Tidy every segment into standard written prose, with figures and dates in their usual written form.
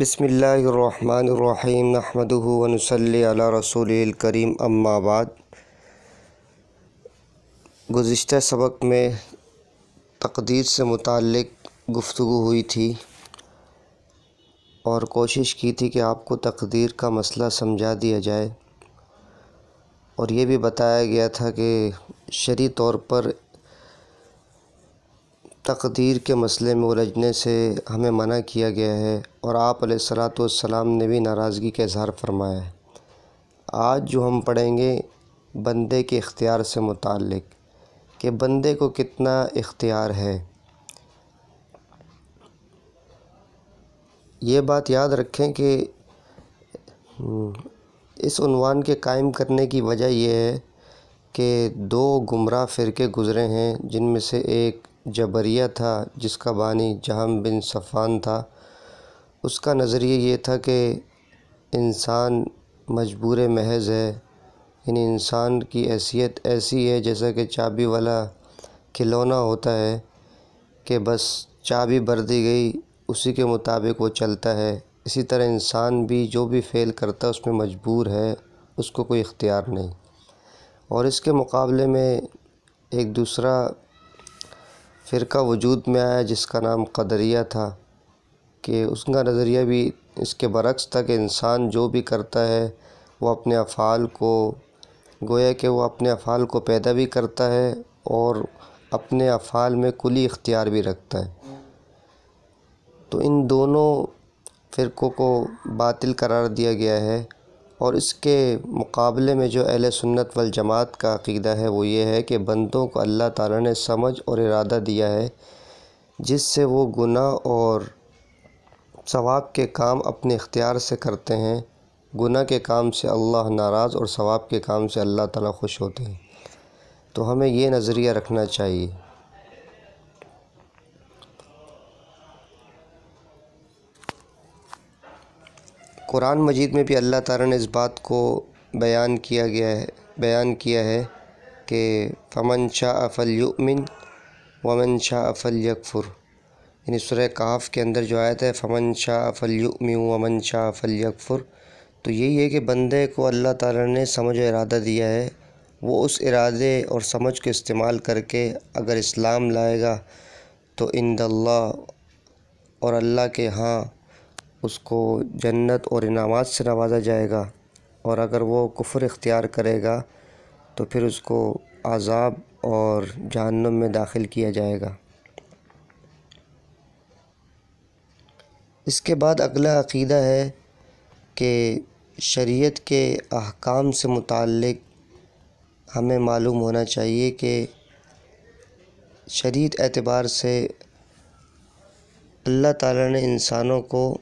بسم اللہ الرحمن الرحیم نحمدہ ونصلی علی رسولہ الکریم اما بعد۔ گزشتہ سبق میں تقدیر سے متعلق گفتگو ہوئی تھی اور کوشش کی تھی کہ آپ کو تقدیر کا مسئلہ سمجھا دیا جائے، اور یہ بھی بتایا گیا تھا کہ شرعی طور پر تقدیر کے مسئلے میں الجھنے سے ہمیں منع کیا گیا ہے، اور آپ علیہ الصلاۃ والسلام نے بھی ناراضگی کا اظہار فرمایا ہے۔ آج جو ہم پڑھیں گے بندے کے اختیار سے متعلق، کہ بندے کو کتنا اختیار ہے۔ یہ بات یاد رکھیں کہ اس عنوان کے قائم کرنے کی وجہ یہ ہے کہ دو گمراہ فرقے گزرے ہیں، جن میں سے ایک جبریہ تھا جس کا بانی جہم بن صفوان تھا۔ اس کا نظریہ یہ تھا کہ انسان مجبور محض ہے، یعنی انسان کی حیثیت ایسی ہے جیسا کہ چابی والا کھلونا ہوتا ہے کہ بس چابی بھر دی گئی اسی کے مطابق وہ چلتا ہے۔ اسی طرح انسان بھی جو بھی فعل کرتا ہے اس میں مجبور ہے، اس کو کوئی اختیار نہیں۔ اور اس کے مقابلے میں ایک دوسرا فرقہ وجود میں آیا جس کا نام قدریہ تھا، کہ اس کا نظریہ بھی اس کے برعکس تھا کہ انسان جو بھی کرتا ہے وہ اپنے افعال کو، گویا کہ وہ اپنے افعال کو پیدا بھی کرتا ہے اور اپنے افعال میں کلی اختیار بھی رکھتا ہے۔ تو ان دونوں فرقوں کو باطل قرار دیا گیا ہے، اور اس کے مقابلے میں جو اہل سنت والجماعت کا عقیدہ ہے وہ یہ ہے کہ بندوں کو اللہ تعالیٰ نے سمجھ اور ارادہ دیا ہے، جس سے وہ گناہ اور ثواب کے کام اپنے اختیار سے کرتے ہیں۔ گناہ کے کام سے اللہ ناراض اور ثواب کے کام سے اللہ تعالیٰ خوش ہوتے ہیں۔ تو ہمیں یہ نظریہ رکھنا چاہیے۔ قرآن مجید میں بھی اللہ تعالیٰ نے اس بات کو بیان کیا ہے کہ فمن شاء فلیؤمن ومن شاء فلیکفر، یعنی سورہ کہف کے اندر جو آیت ہے فمن شاء فلیؤمن ومن شاء فلیکفر، تو یہی ہے کہ بندے کو اللہ تعالیٰ نے سمجھ و ارادہ دیا ہے، وہ اس ارادے اور سمجھ کو استعمال کر کے اگر اسلام لائے گا تو عند اللہ، اور اللہ کے ہاں اس کو جنت اور انعامات سے نوازا جائے گا، اور اگر وہ کفر اختیار کرے گا تو پھر اس کو عذاب اور جہنم میں داخل کیا جائے گا۔ اس کے بعد اگلا عقیدہ ہے کہ شریعت کے احکام سے متعلق ہمیں معلوم ہونا چاہیے کہ شریعت اعتبار سے اللہ تعالیٰ نے انسانوں کو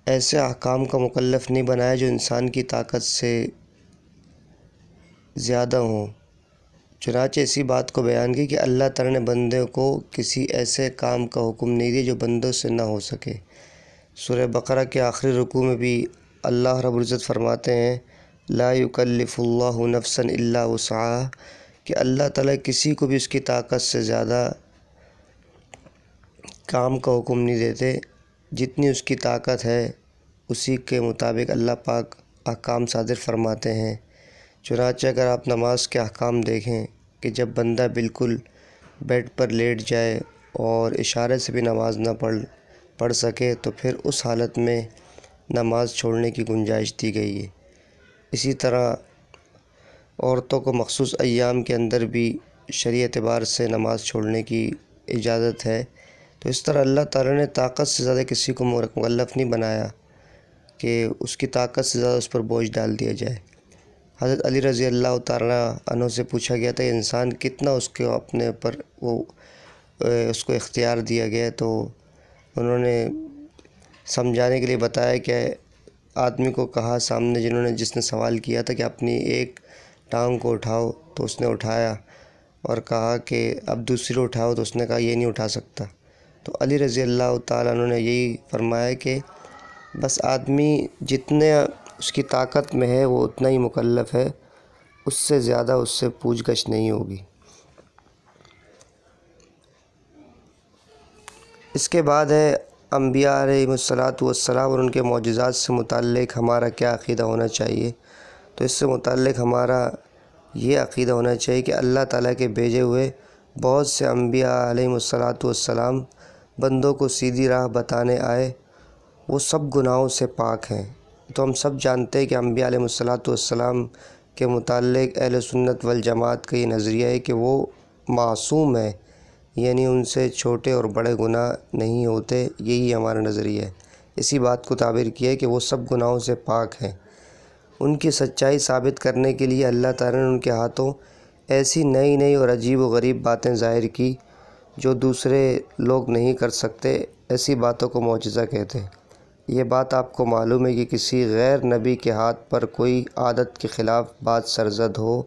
ایسے احکام کا مکلف نہیں بنایا جو انسان کی طاقت سے زیادہ ہوں۔ چنانچہ اسی بات کو بیان کی کہ اللہ تعالیٰ نے بندے کو کسی ایسے کام کا حکم نہیں دیا جو بندوں سے نہ ہو سکے۔ سورہ بقرہ کے آخری رکوع میں بھی اللہ رب العزت فرماتے ہیں لا یکلف اللہ نفسا الا وسعہا، کہ اللہ تعالیٰ کسی کو بھی اس کی طاقت سے زیادہ کام کا حکم نہیں دیتے، جتنی اس کی طاقت ہے اسی کے مطابق اللہ پاک احکام صادر فرماتے ہیں۔ چنانچہ اگر آپ نماز کے احکام دیکھیں کہ جب بندہ بالکل بیڈ پر لیٹ جائے اور اشارے سے بھی نماز نہ پڑھ سکے تو پھر اس حالت میں نماز چھوڑنے کی گنجائش دی گئی ہے۔ اسی طرح عورتوں کو مخصوص ایام کے اندر بھی شرعی اعتبار سے نماز چھوڑنے کی اجازت ہے۔ تو اس طرح اللہ تعالیٰ نے طاقت سے زیادہ کسی کو مکلف نہیں بنایا کہ اس کی طاقت سے زیادہ اس پر بوجھ ڈال دیا جائے۔ حضرت علی رضی اللہ تعالیٰ عنہ سے پوچھا گیا تھا کہ انسان کتنا اس کے اپنے پر اس کو اختیار دیا گیا، تو انہوں نے سمجھانے کے لیے بتایا کہ آدمی کو کہا سامنے جس نے سوال کیا تھا کہ اپنی ایک ٹانگ کو اٹھاؤ، تو اس نے اٹھایا، اور کہا کہ اب دوسری اٹھاؤ، تو اس نے کہا یہ نہیں اٹھا سکتا۔ تو علی رضی اللہ تعالیٰ عنہ نے یہی فرمایا کہ بس آدمی جتنے اس کی طاقت میں ہے وہ اتنا ہی مکلف ہے، اس سے زیادہ اس سے پوچھ گچھ نہیں ہوگی۔ اس کے بعد ہے انبیاء علیہ السلام اور ان کے معجزات سے متعلق ہمارا کیا عقیدہ ہونا چاہیے؟ تو اس سے متعلق ہمارا یہ عقیدہ ہونا چاہیے کہ اللہ تعالیٰ کے بھیجے ہوئے بہت سے انبیاء علیہ السلام بندوں کو سیدھی راہ بتانے آئے، وہ سب گناہوں سے پاک ہیں۔ تو ہم سب جانتے ہیں کہ انبیاء علیہ السلام کے متعلق اہل سنت والجماعت کا یہ نظریہ ہے کہ وہ معصوم ہے، یعنی ان سے چھوٹے اور بڑے گناہ نہیں ہوتے، یہی ہمارا نظریہ ہے۔ اسی بات کو تعبیر کیا ہے کہ وہ سب گناہوں سے پاک ہیں۔ ان کی سچائی ثابت کرنے کے لیے اللہ تعالیٰ نے ان کے ہاتھوں ایسی نئی اور عجیب و غریب باتیں ظاہر کی جو دوسرے لوگ نہیں کر سکتے، ایسی باتوں کو معجزہ کہتے ہیں۔ یہ بات آپ کو معلوم ہے کہ کسی غیر نبی کے ہاتھ پر کوئی عادت کے خلاف بات سرزد ہو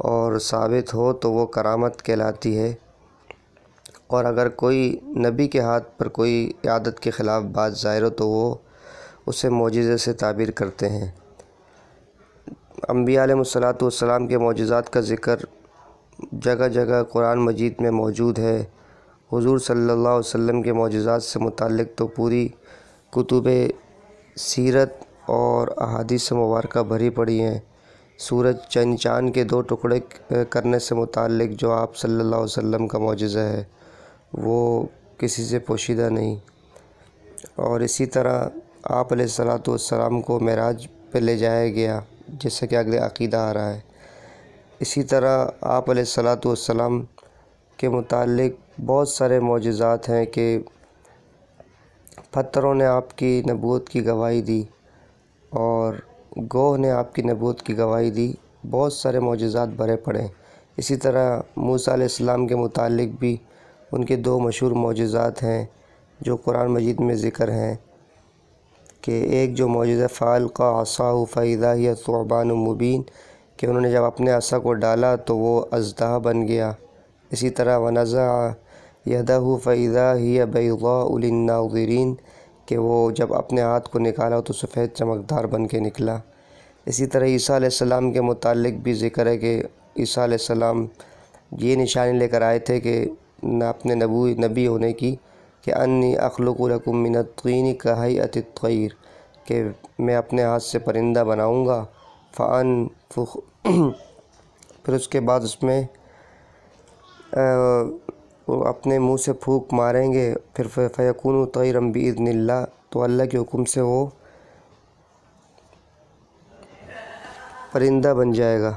اور ثابت ہو تو وہ کرامت کہلاتی ہے، اور اگر کوئی نبی کے ہاتھ پر کوئی عادت کے خلاف بات ظاہر ہو تو وہ اسے معجزے سے تعبیر کرتے ہیں۔ انبیاء علیہ السلام کے معجزات کا ذکر جگہ جگہ قرآن مجید میں موجود ہے۔ حضور صلی اللہ علیہ وسلم کے معجزات سے متعلق تو پوری کتب سیرت اور احادیث مبارکہ بھری پڑی ہیں۔ سورج چاند کے 2 ٹکڑے کرنے سے متعلق جو آپ صلی اللہ علیہ وسلم کا معجزہ ہے وہ کسی سے پوشیدہ نہیں، اور اسی طرح آپ علیہ السلام کو معراج پہ لے جایا گیا، جیسا کہ اگلے عقیدہ آ رہا ہے۔ اسی طرح آپ علیہ السلام کے متعلق بہت سارے معجزات ہیں کہ پتھروں نے آپ کی نبوت کی گواہی دی اور گوہ نے آپ کی نبوت کی گواہی دی، بہت سارے معجزات بھرے پڑے۔ اسی طرح موسیٰ علیہ السلام کے متعلق بھی ان کے 2 مشہور معجزات ہیں جو قرآن مجید میں ذکر ہیں، کہ ایک جو معجزہ فَأَلْقَىٰ عَصَاهُ فَإِذَا هِيَ ثُعْبَانٌ مُّبِينٌ، کہ انہوں نے جب اپنے عصا کو ڈالا تو وہ اژدہا بن گیا۔ اسی طرح وَنَزَعَ يَدَهُ فَإِذَا هِيَ بَيْضَاءُ لِلنَّاظِرِينَ، کہ وہ جب اپنے ہاتھ کو نکالا تو سفید چمکدار بن کے نکلا۔ اسی طرح عیسیٰ علیہ السلام کے متعلق بھی ذکر ہے کہ عیسیٰ علیہ السلام یہ نشانی لے کر آئے تھے کہ اپنے نبی ہونے کی، کہ انی اخلق لکم من الطین کہیئۃ الطیر، کہ میں اپنے ہاتھ سے پرندہ بناؤں گا، فانفخ پھر اس کے بعد اس میں وہ اپنے منہ سے پھونک ماریں گے، پھر فیکون طیرا باذن اللہ، تو اللہ کے حکم سے وہ پرندہ بن جائے گا۔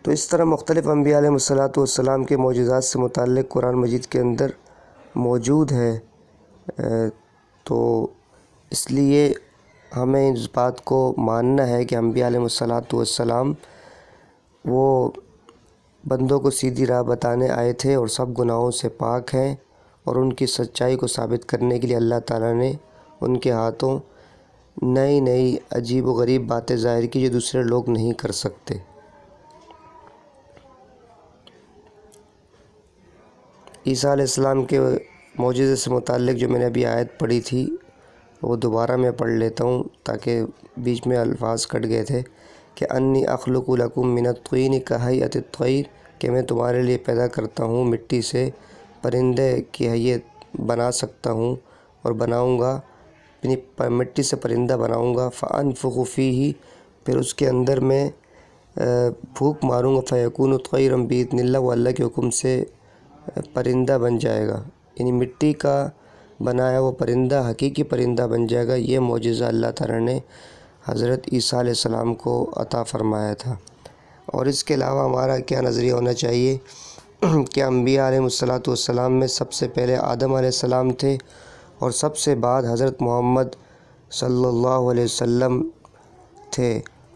تو اس طرح مختلف انبیاء علیہ السلام کے معجزات سے متعلق قرآن مجید کے اندر موجود ہے، تو اس لیے ہمیں اس بات کو ماننا ہے کہ انبیاء علیہ السلام وہ بندوں کو سیدھی راہ بتانے آئے تھے اور سب گناہوں سے پاک ہیں، اور ان کی سچائی کو ثابت کرنے کے لیے اللہ تعالیٰ نے ان کے ہاتھوں نئی عجیب و غریب باتیں ظاہر کی جو دوسرے لوگ نہیں کر سکتے۔ عیسیٰ علیہ السلام کے معجزے سے متعلق جو میں نے ابھی آیت پڑھی تھی وہ دوبارہ میں پڑھ لیتا ہوں تاکہ بیچ میں الفاظ کٹ گئے تھے، کہ انی اخلق لکم من الطین کہیئۃ الطیر، کہ میں تمہارے لیے پیدا کرتا ہوں مٹی سے پرندے کی حیت بنا سکتا ہوں اور بناؤں گا، مٹی سے پرندہ بناؤں گا، فانفخ فیہ، پھر اس کے اندر میں پھونک ماروں گا، فیکون طیرا باذن اللہ، وہ اللہ کے حکم سے پرندہ بن جائے گا، یعنی مٹی کا بنایا وہ پرندہ حقیقی پرندہ بن جائے گا۔ یہ معجزہ اللہ تعالیٰ نے حضرت عیسیٰ علیہ السلام کو عطا فرمایا تھا۔ اور اس کے علاوہ ہمارا کیا نظریہ ہونا چاہیے کہ انبیاء علیہ السلام میں سب سے پہلے آدم علیہ السلام تھے، اور سب سے بعد حضرت محمد صلی اللہ علیہ وسلم تھے،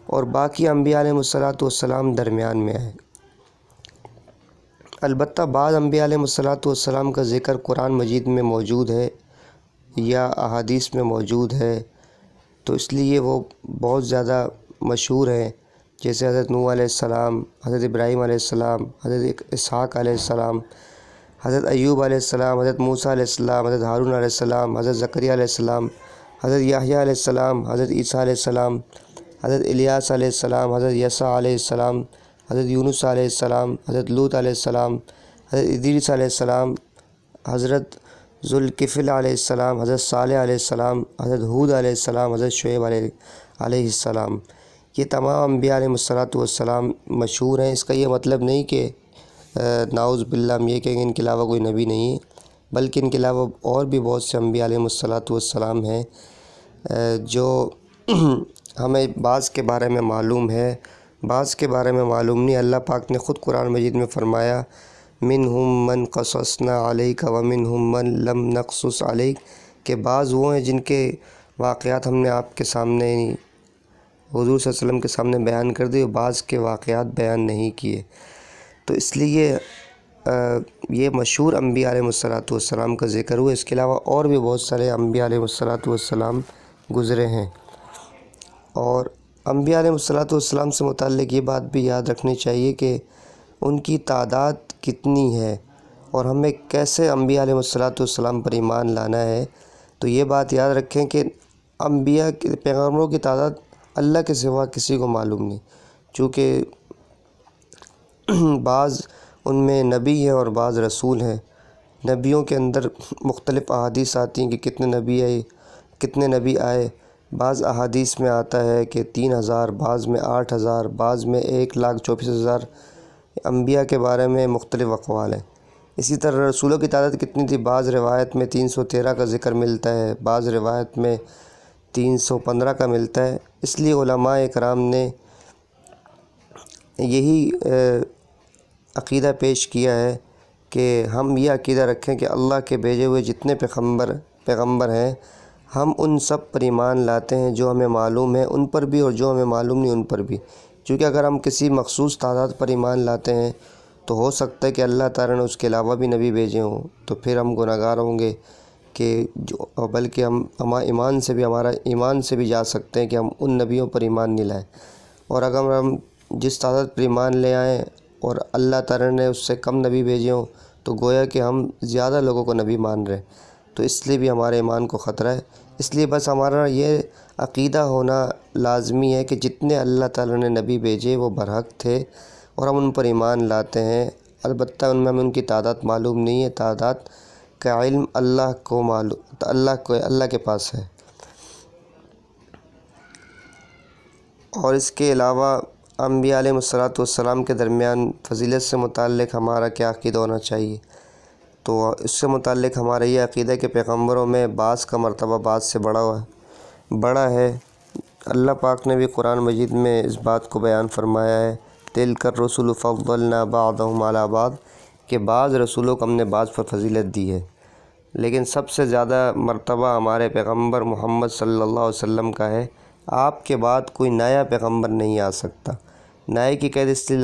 اور باقی انبیاء علیہ السلام درمیان میں آئے۔ البتہ بعض انبیاء علیہ السلام کا ذکر قرآن مجید میں موجود ہے یا احادیث میں موجود ہے، تو اس لیے وہ بہت زیادہ مشہور ہیں، جیسے حضرت نوح علیہ السلام، حضرت ابراہیم علیہ السلام، حضرت اسحاق علیہ السلام، حضرت ایوب علیہ السلام، حضرت موسیٰ علیہ السلام، حضرت ہارون علیہ السلام، حضرت زکریا علیہ السلام، حضرت یحییٰ علیہ السلام، حضرت عیسیٰ علیہ السلام، حضرت الیاس علیہ السلام، حضرت یسع علیہ السلام، حضرت یونس علیہ السلام، حضرت لوط علیہ السلام، حضرت ادریس علیہ السلام، حضرت ذوالکفل علیہ السلام، حضرت صالح علیہ السلام، حضرت ہود علیہ السلام، حضرت شعیب علیہ السلام، یہ تمام انبیاء علیہ السلام مشہور ہیں۔ اس کا یہ مطلب نہیں کہ نعوذ باللہ ہم یہ کہیں کہ ان کے علاوہ کوئی نبی نہیں ہے، بلکہ ان کے علاوہ اور بھی بہت سے انبیاء علیہ السلام ہیں جو ہمیں بعض کے بارے میں معلوم ہے، بعض کے بارے میں معلوم نہیں۔ اللہ پاک نے خود قرآن مجید میں فرمایا منہم من قصصنا علیک ومنہم من لم نقصص علیک، کہ بعض وہ ہیں جن کے واقعات ہم نے آپ کے سامنے حضور صلی اللہ علیہ وسلم کے سامنے بیان کر دی، اور بعض کے واقعات بیان نہیں کیے۔ تو اس لیے یہ مشہور انبیاء علیہ السلام کا ذکر ہوا۔ اس کے علاوہ اور بھی بہت سارے انبیاء علیہ السلام گزرے ہیں، اور انبیاء علیہ السلام سے متعلق یہ بات بھی یاد رکھنی چاہیے کہ ان کی تعداد کتنی ہے اور ہمیں کیسے انبیاء علیہ السلام پر ایمان لانا ہے۔ تو یہ بات یاد رکھیں کہ انبیاء کے پیغمبروں کی تعداد اللہ کے سوا کسی کو معلوم نہیں، چونکہ بعض ان میں نبی ہیں اور بعض رسول ہیں۔ نبیوں کے اندر مختلف احادیث آتی ہیں کہ کتنے نبی آئے۔ بعض احادیث میں آتا ہے کہ 3000، بعض میں 8000، بعض میں 1,24,000 انبیاء کے بارے میں مختلف اقوال ہیں۔ اسی طرح رسولوں کی تعداد کتنی تھی، بعض روایت میں 313 کا ذکر ملتا ہے، بعض روایت میں 315 کا ملتا ہے۔ اس لیے علماء کرام نے یہی عقیدہ پیش کیا ہے کہ ہم یہ عقیدہ رکھیں کہ اللہ کے بھیجے ہوئے جتنے پیغمبر ہیں ہم ان سب پر ایمان لاتے ہیں، جو ہمیں معلوم ہے ان پر بھی اور جو ہمیں معلوم نہیں ان پر بھی، کیونکہ اگر ہم کسی مخصوص تعداد پر ایمان لاتے ہیں تو ہو سکتا ہے کہ اللہ تعالیٰ نے اس کے علاوہ بھی نبی بھیجے ہوں، تو پھر ہم گناہگار ہوں گے بلکہ ہمارا ایمان سے بھی جا سکتے ہیں کہ ہم ان نبیوں پر ایمان نہیں لائیں۔ اور اگر ہم جس تعداد پر ایمان لے آئیں اور اللہ تعالیٰ نے اس سے کم نبی بھیجے ہوں تو گویا کہ ہم زیادہ لوگوں کو نبی مان رہے ہیں، تو اس لیے بھی ہمارے ایمان کو خطرہ ہے۔ اس لیے بس ہمارا یہ عقیدہ ہونا لازمی ہے کہ جتنے اللہ تعالیٰ نے نبی بھیجے وہ برحق تھے اور ہم ان پر ایمان لاتے ہیں۔ البتہ ان میں ہمیں ان کی تعداد معلوم نہیں ہے، تعداد کا علم اللہ کے پاس ہے۔ اور اس کے علاوہ انبیاء علیہ السلام کے درمیان فضیلت سے متعلق ہمارا کیا عقیدہ ہونا چاہیے، تو اس سے متعلق ہمارا یہ عقیدہ کہ پیغمبروں میں بعض کا مرتبہ بعض سے بڑا ہے۔ اللہ پاک نے بھی قرآن مجید میں اس بات کو بیان فرمایا ہے تِلْکَ الرُّسُلُ فَضَّلْنَا بَعْضَهُمْ عَلَىٰ بَعْضٍ، کہ بعض رسولوں کو ہم نے بعض پر فضیلت دی ہے، لیکن سب سے زیادہ مرتبہ ہمارے پیغمبر محمد صلی اللہ علیہ وسلم کا ہے۔ آپ کے بعد کوئی نیا پیغمبر نہیں آ سکتا۔ نئے کی قید اس لیے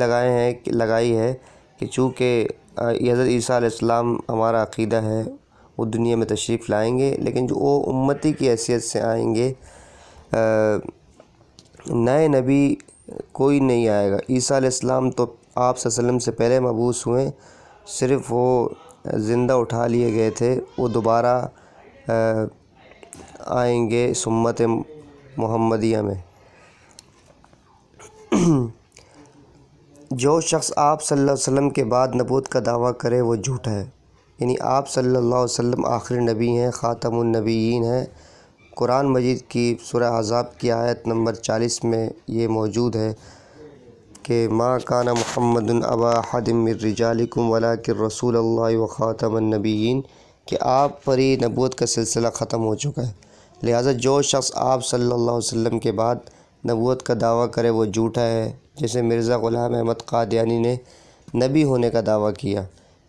لگائی ہے کہ چونکہ حضرت عیسیٰ علیہ السلام ہمارا عقیدہ ہے، وہ دنیا میں تشریف لائیں گے، لیکن جو وہ امتی کی حیثیت سے آئیں گے، نئے نبی کوئی نہیں آئے گا۔ عیسیٰ علیہ السلام تو آپ صلی اللہ علیہ وسلم سے پہلے مبعوث ہوئے، صرف وہ زندہ اٹھا لیے گئے تھے، وہ دوبارہ آئیں گے سنت محمدیہ میں۔ جو شخص آپ صلی اللہ علیہ وسلم کے بعد نبوت کا دعویٰ کرے وہ جھوٹا ہے، یعنی آپ صلی اللہ علیہ وسلم آخری نبی ہیں، خاتم النبیین ہیں۔ قرآن مجید کی سورہ احزاب کی آیت نمبر 40 میں یہ موجود ہے کہ ما کان محمد ابا احد من رجالکم ولکن رسول اللہ وخاتم النبیین، کہ آپ پر ہی نبوت کا سلسلہ ختم ہو چکا ہے، لہٰذا جو شخص آپ صلی اللہ علیہ وسلم کے بعد نبوت کا دعویٰ کرے وہ جھوٹا ہے۔ جیسے مرزا غلام احمد قادیانی نے نبی ہونے کا دعویٰ کیا،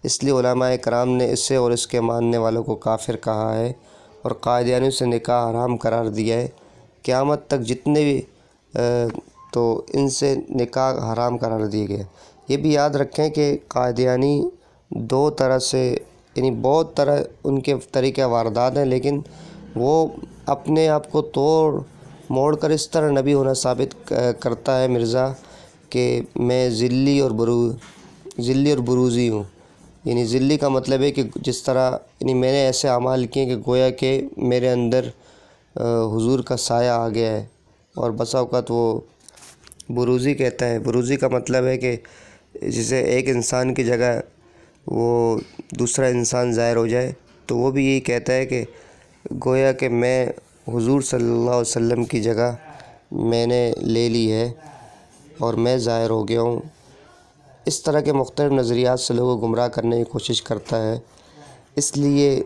اس لیے علماء کرام نے اسے اور اس کے ماننے والوں کو کافر کہا ہے اور قادیانیوں سے نکاح حرام قرار دیا ہے۔ قیامت تک جتنے بھی تو ان سے نکاح حرام قرار دیے گئے۔ یہ بھی یاد رکھیں کہ قادیانی دو طرح سے، یعنی بہت طرح ان کے طریقہ واردات ہیں، لیکن وہ اپنے آپ کو توڑ موڑ کر اس طرح نبی ہونا ثابت کرتا ہے مرزا کہ میں ذلی اور بروزی ہوں۔ یعنی ذلی کا مطلب ہے کہ جس طرح یعنی میں نے ایسے اعمال کیے کہ گویا کہ میرے اندر حضور کا سایہ آ گیا ہے، اور بسا اوقات وہ بروزی کہتا ہے۔ بروزی کا مطلب ہے کہ جسے ایک انسان کی جگہ وہ دوسرا انسان ظاہر ہو جائے تو وہ بھی یہی کہتا ہے کہ گویا کہ میں حضور صلی اللہ علیہ وسلم کی جگہ میں نے لے لی ہے اور میں ظاہر ہو گیا ہوں۔ اس طرح کے مختلف نظریات سے لوگوں کو گمراہ کرنے کی کوشش کرتا ہے۔ اس لیے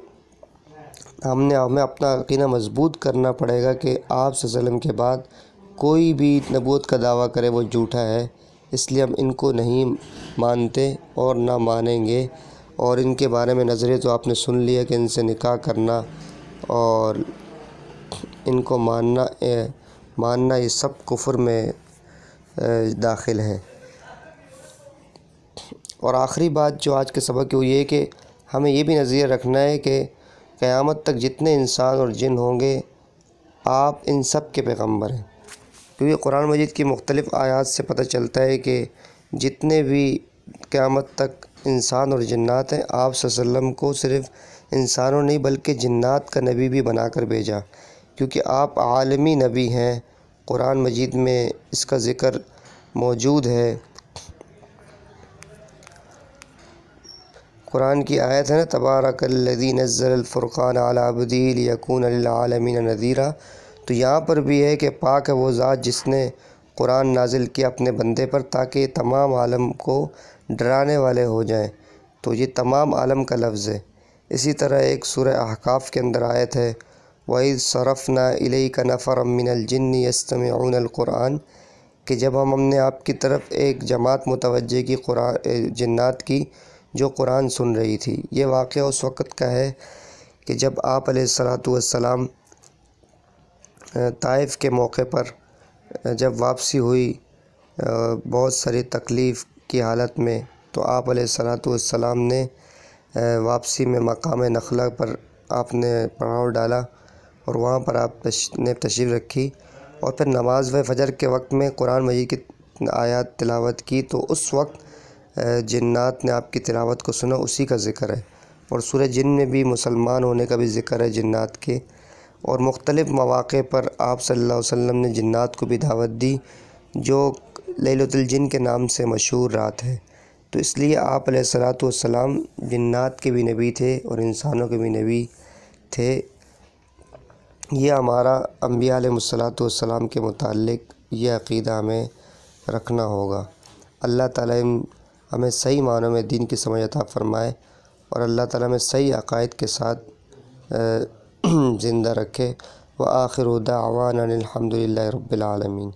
ہمیں اپنا عقیدہ مضبوط کرنا پڑے گا کہ آپ صلی اللہ علیہ وسلم کے بعد کوئی بھی نبوت کا دعویٰ کرے وہ جھوٹا ہے۔ اس لیے ہم ان کو نہیں مانتے اور نہ مانیں گے، اور ان کے بارے میں نظریہ تو آپ نے سن لیا کہ ان سے نکاح کرنا اور ان کو ماننا یہ سب کفر میں داخل ہے۔ اور آخری بات جو آج کے سبق کی وہ یہ کہ ہمیں یہ بھی نظریہ رکھنا ہے کہ قیامت تک جتنے انسان اور جن ہوں گے آپ ان سب کے پیغمبر ہیں، کیونکہ قرآن مجید کی مختلف آیات سے پتہ چلتا ہے کہ جتنے بھی قیامت تک انسان اور جنات ہیں آپ صلی اللہ علیہ وسلم کو صرف انسانوں نہیں بلکہ جنات کا نبی بھی بنا کر بھیجا، کیونکہ آپ عالمی نبی ہیں۔ قرآن مجید میں اس کا ذکر موجود ہے۔ قرآن کی آیت ہے نا، تبارک الذی نزل الفرقان علی عبدہ لیکون للعالمین نذیرا، تو یہاں پر بھی ہے کہ پاک ہے وہ ذات جس نے قرآن نازل کیا اپنے بندے پر تاکہ تمام عالم کو ڈرانے والے ہو جائیں، تو یہ تمام عالم کا لفظ ہے۔ اسی طرح ایک سورہ احقاف کے اندر آیت ہے وَإِذْ صَرَفْنَا إِلَيْكَ نَفَرًا مِّنَ الْجِنِّ يَسْتَمِعُونَ الْقُرْآنَ، کہ جب ہم نے آپ کی طرف ایک جماعت متوجہ کی جنات کی جو قرآن سن رہی تھی۔ یہ واقعہ اس وقت کا ہے کہ جب آپ علیہ السلام طائف کے موقع پر جب واپسی ہوئی بہت ساری تکلیف کی حالت میں، تو آپ علیہ السلام نے واپسی میں مقام نخلہ پر آپ نے پڑاؤ ڈالا اور وہاں پر آپ نے تشریف رکھی، اور پھر نماز فجر کے وقت میں قرآن مجید کی آیات تلاوت کی، تو اس وقت جنات نے آپ کی تلاوت کو سنا، اسی کا ذکر ہے۔ اور سورہ جن میں بھی مسلمان ہونے کا بھی ذکر ہے جنات کے، اور مختلف مواقع پر آپ صلی اللہ علیہ وسلم نے جنات کو بھی دعوت دی جو لیلۃ الجن کے نام سے مشہور رات ہے۔ تو اس لیے آپ علیہ السلام جنات کے بھی نبی تھے اور انسانوں کے بھی نبی تھے۔ یہ ہمارا انبیاء علیہ السلام کے متعلق یہ عقیدہ ہمیں رکھنا ہوگا۔ اللہ تعالیٰ ہمیں صحیح معنوں میں دین کی سمجھ عطا فرمائے، اور اللہ تعالیٰ ہمیں صحیح عقائد کے ساتھ زندہ رکھے۔ وآخر دعوانا الحمد للہ رب العالمین۔